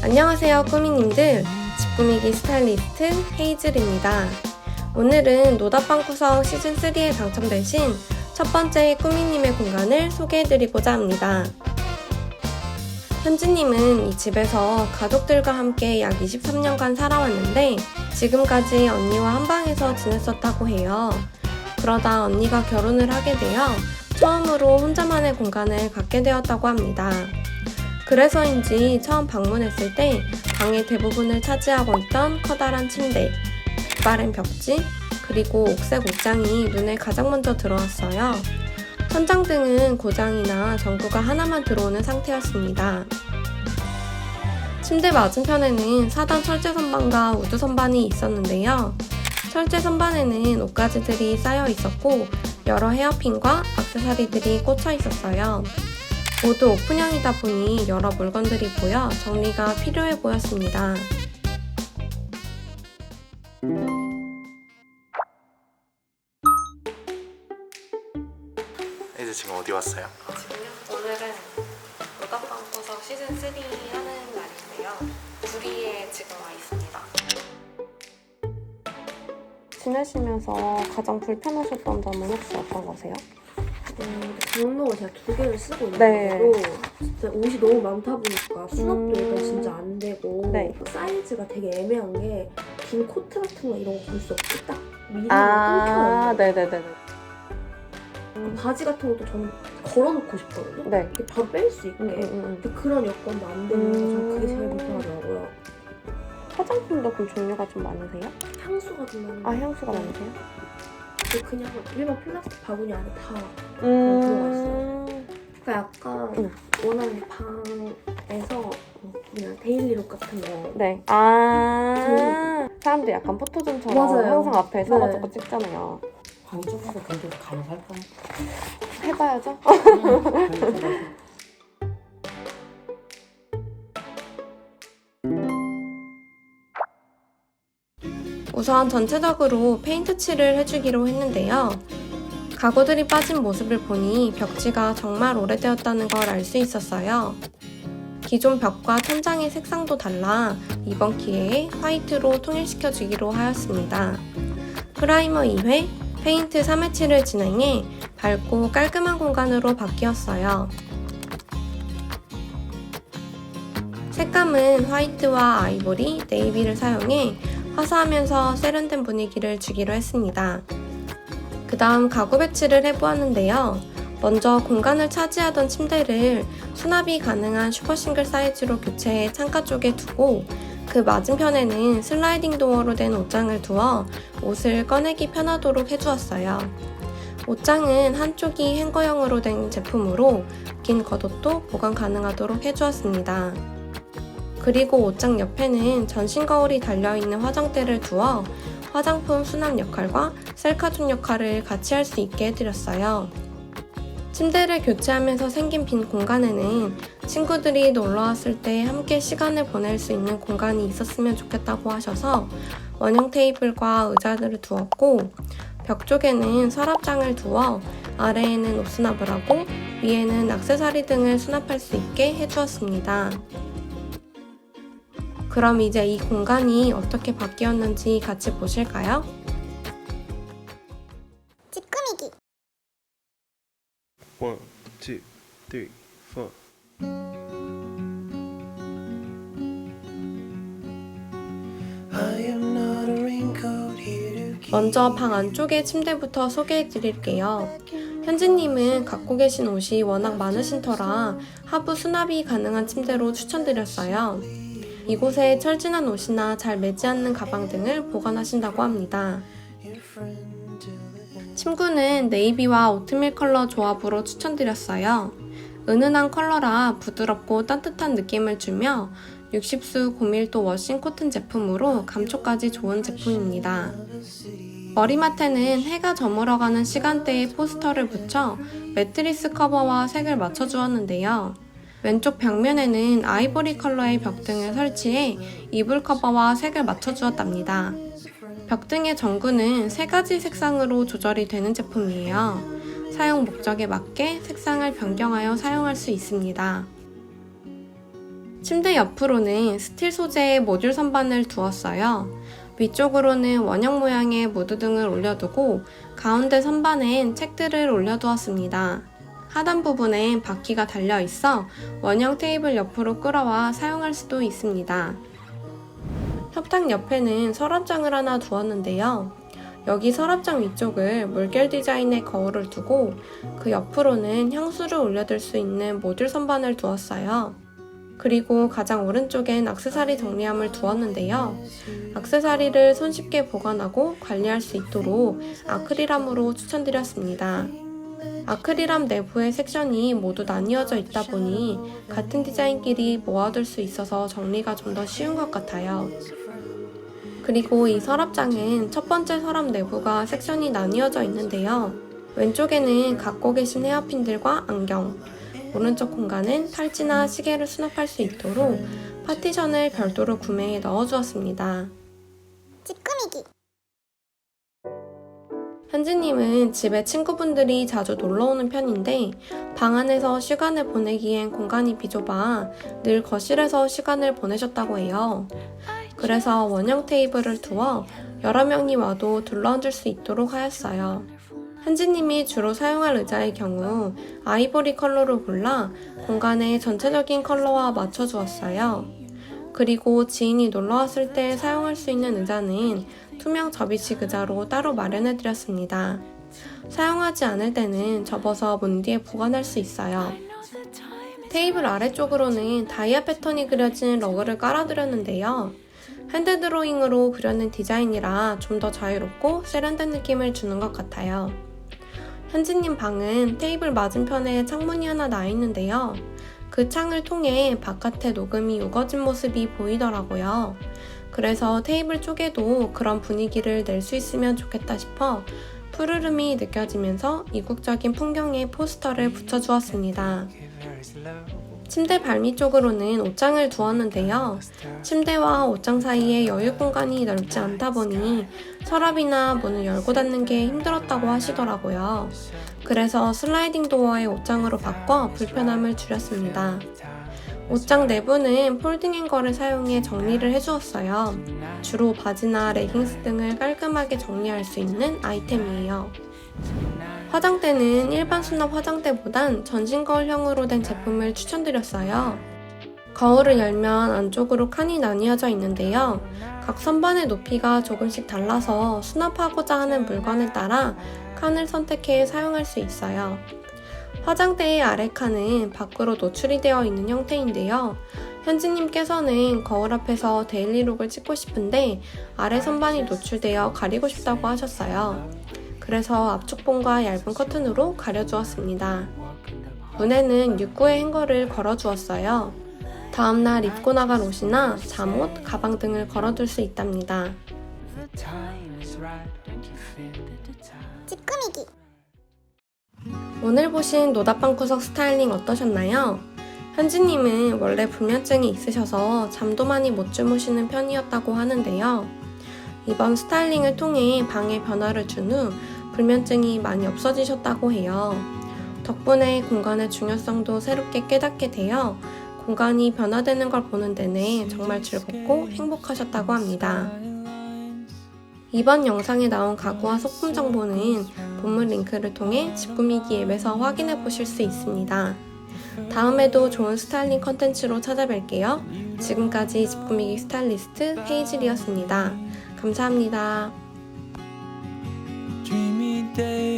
안녕하세요 꾸미님들, 집 꾸미기 스타일리스트 헤이즐입니다. 오늘은 노다방 구성 시즌3에 당첨되신 첫 번째 꾸미님의 공간을 소개해드리고자 합니다. 현지님은 이 집에서 가족들과 함께 약 23년간 살아왔는데 지금까지 언니와 한방에서 지냈었다고 해요. 그러다 언니가 결혼을 하게 되어 처음으로 혼자만의 공간을 갖게 되었다고 합니다. 그래서인지 처음 방문했을 때 방의 대부분을 차지하고 있던 커다란 침대, 빛바랜 벽지, 그리고 옥색 옷장이 눈에 가장 먼저 들어왔어요. 천장등은 고장이나 전구가 하나만 들어오는 상태였습니다. 침대 맞은편에는 4단 철제 선반과 우드 선반이 있었는데요. 철제 선반에는 옷가지들이 쌓여 있었고 여러 헤어핀과 액세서리들이 꽂혀 있었어요. 모두 오픈형이다 보니 여러 물건들이 보여 정리가 필요해 보였습니다. 이제 지금 어디 왔어요? 지금요? 오늘은 노다방 구석 시즌3 하는 날인데요. 구리에 지금 와 있습니다. 지내시면서 가장 불편하셨던 점은 혹시 어떤 거세요? 장롱을 제가 2개를 쓰고 네. 있는데도 진짜 옷이 너무 많다 보니까 수납도 일단 진짜 안 되고 네. 사이즈가 되게 애매한 게 긴 코트 같은 거 이런 거 볼 수 없고 딱 미리로 끊겨요. 네네네. 바지 같은 것도 저는 걸어놓고 싶거든요. 네. 이렇게 바로 뺄 수 있게. 근데 그런 여건도 안 되는 전 그게 제일 불편하더라고요. 화장품도 그럼 종류가 좀 많으세요? 향수가 좀 많은 아, 향수가 많으세요? 그냥 일반 플라스틱 바구니 안에 다 들어가 있어요. 그러니까 약간 원하는 방에서 그냥 데일리룩 같은 거. 네. 사람들이 약간 포토존처럼 맞아요. 항상 앞에 서가지고 네. 찍잖아요. 방 쪽에서 근데 가능할까? 해봐야죠. 우선 전체적으로 페인트 칠을 해주기로 했는데요. 가구들이 빠진 모습을 보니 벽지가 정말 오래되었다는 걸 알 수 있었어요. 기존 벽과 천장의 색상도 달라 이번 기회에 화이트로 통일시켜주기로 하였습니다. 프라이머 2회, 페인트 3회 칠을 진행해 밝고 깔끔한 공간으로 바뀌었어요. 색감은 화이트와 아이보리, 네이비를 사용해 화사하면서 세련된 분위기를 주기로 했습니다. 그 다음 가구 배치를 해보았는데요. 먼저 공간을 차지하던 침대를 수납이 가능한 슈퍼싱글 사이즈로 교체해 창가 쪽에 두고 그 맞은편에는 슬라이딩 도어로 된 옷장을 두어 옷을 꺼내기 편하도록 해주었어요. 옷장은 한쪽이 행거형으로 된 제품으로 긴 겉옷도 보관 가능하도록 해주었습니다. 그리고 옷장 옆에는 전신 거울이 달려있는 화장대를 두어 화장품 수납 역할과 셀카존 역할을 같이 할 수 있게 해드렸어요. 침대를 교체하면서 생긴 빈 공간에는 친구들이 놀러왔을 때 함께 시간을 보낼 수 있는 공간이 있었으면 좋겠다고 하셔서 원형 테이블과 의자들을 두었고 벽 쪽에는 서랍장을 두어 아래에는 옷 수납을 하고 위에는 액세서리 등을 수납할 수 있게 해주었습니다. 그럼 이제 이 공간이 어떻게 바뀌었는지 같이 보실까요? 집 꾸미기. 1, 2, 3, 4. 먼저 방 안쪽의 침대부터 소개해 드릴게요. 현지님은 갖고 계신 옷이 워낙 많으신 터라 하부 수납이 가능한 침대로 추천드렸어요. 이곳에 철진한 옷이나 잘 매지 않는 가방 등을 보관하신다고 합니다. 침구는 네이비와 오트밀 컬러 조합으로 추천드렸어요. 은은한 컬러라 부드럽고 따뜻한 느낌을 주며 60수 고밀도 워싱 코튼 제품으로 감촉까지 좋은 제품입니다. 머리맡에는 해가 저물어가는 시간대에 포스터를 붙여 매트리스 커버와 색을 맞춰주었는데요. 왼쪽 벽면에는 아이보리 컬러의 벽등을 설치해 이불 커버와 색을 맞춰주었답니다. 벽등의 전구는 3가지 색상으로 조절이 되는 제품이에요. 사용 목적에 맞게 색상을 변경하여 사용할 수 있습니다. 침대 옆으로는 스틸 소재의 모듈 선반을 두었어요. 위쪽으로는 원형 모양의 무드 등을 올려두고 가운데 선반엔 책들을 올려두었습니다. 하단 부분엔 바퀴가 달려 있어 원형 테이블 옆으로 끌어와 사용할 수도 있습니다. 협탁 옆에는 서랍장을 하나 두었는데요. 여기 서랍장 위쪽을 물결 디자인의 거울을 두고 그 옆으로는 향수를 올려둘 수 있는 모듈 선반을 두었어요. 그리고 가장 오른쪽엔 액세서리 정리함을 두었는데요. 액세서리를 손쉽게 보관하고 관리할 수 있도록 아크릴함으로 추천드렸습니다. 아크릴함 내부의 섹션이 모두 나뉘어져 있다 보니 같은 디자인끼리 모아둘 수 있어서 정리가 좀 더 쉬운 것 같아요. 그리고 이 서랍장은 첫 번째 서랍 내부가 섹션이 나뉘어져 있는데요. 왼쪽에는 갖고 계신 헤어핀들과 안경, 오른쪽 공간은 팔찌나 시계를 수납할 수 있도록 파티션을 별도로 구매해 넣어주었습니다. 찌끄미기. 현지님은 집에 친구분들이 자주 놀러오는 편인데 방 안에서 시간을 보내기엔 공간이 비좁아 늘 거실에서 시간을 보내셨다고 해요. 그래서 원형 테이블을 두어 여러 명이 와도 둘러앉을 수 있도록 하였어요. 현지님이 주로 사용할 의자의 경우 아이보리 컬러로 골라 공간의 전체적인 컬러와 맞춰주었어요. 그리고 지인이 놀러왔을 때 사용할 수 있는 의자는 투명 접이식 의자로 따로 마련해드렸습니다. 사용하지 않을 때는 접어서 문 뒤에 보관할 수 있어요. 테이블 아래쪽으로는 다이아 패턴이 그려진 러그를 깔아드렸는데요. 핸드 드로잉으로 그려낸 디자인이라 좀 더 자유롭고 세련된 느낌을 주는 것 같아요. 현지님 방은 테이블 맞은편에 창문이 하나 나 있는데요. 그 창을 통해 바깥의 녹음이 우거진 모습이 보이더라고요. 그래서 테이블 쪽에도 그런 분위기를 낼 수 있으면 좋겠다 싶어 푸르름이 느껴지면서 이국적인 풍경의 포스터를 붙여주었습니다. 침대 발밑 쪽으로는 옷장을 두었는데요. 침대와 옷장 사이에 여유 공간이 넓지 않다 보니 서랍이나 문을 열고 닫는 게 힘들었다고 하시더라고요. 그래서 슬라이딩 도어의 옷장으로 바꿔 불편함을 줄였습니다. 옷장 내부는 폴딩 행거를 사용해 정리를 해주었어요. 주로 바지나 레깅스 등을 깔끔하게 정리할 수 있는 아이템이에요. 화장대는 일반 수납 화장대보단 전신 거울형으로 된 제품을 추천드렸어요. 거울을 열면 안쪽으로 칸이 나뉘어져 있는데요. 각 선반의 높이가 조금씩 달라서 수납하고자 하는 물건에 따라 칸을 선택해 사용할 수 있어요. 화장대의 아래 칸은 밖으로 노출이 되어 있는 형태인데요. 현지님께서는 거울 앞에서 데일리룩을 찍고 싶은데 아래 선반이 노출되어 가리고 싶다고 하셨어요. 그래서 앞쪽본과 얇은 커튼으로 가려주었습니다. 문에는 6구의 행거를 걸어주었어요. 다음날 입고 나갈 옷이나 잠옷, 가방 등을 걸어둘 수 있답니다. 찌끄미기. 오늘 보신 노답방구석 스타일링 어떠셨나요? 현지님은 원래 불면증이 있으셔서 잠도 많이 못 주무시는 편이었다고 하는데요. 이번 스타일링을 통해 방에 변화를 준 후 불면증이 많이 없어지셨다고 해요. 덕분에 공간의 중요성도 새롭게 깨닫게 되어 공간이 변화되는 걸 보는 내내 정말 즐겁고 행복하셨다고 합니다. 이번 영상에 나온 가구와 소품 정보는 본문 링크를 통해 집 꾸미기 앱에서 확인해 보실 수 있습니다. 다음에도 좋은 스타일링 컨텐츠로 찾아뵐게요. 지금까지 집 꾸미기 스타일리스트 헤이즐이었습니다. 감사합니다. Dreamy day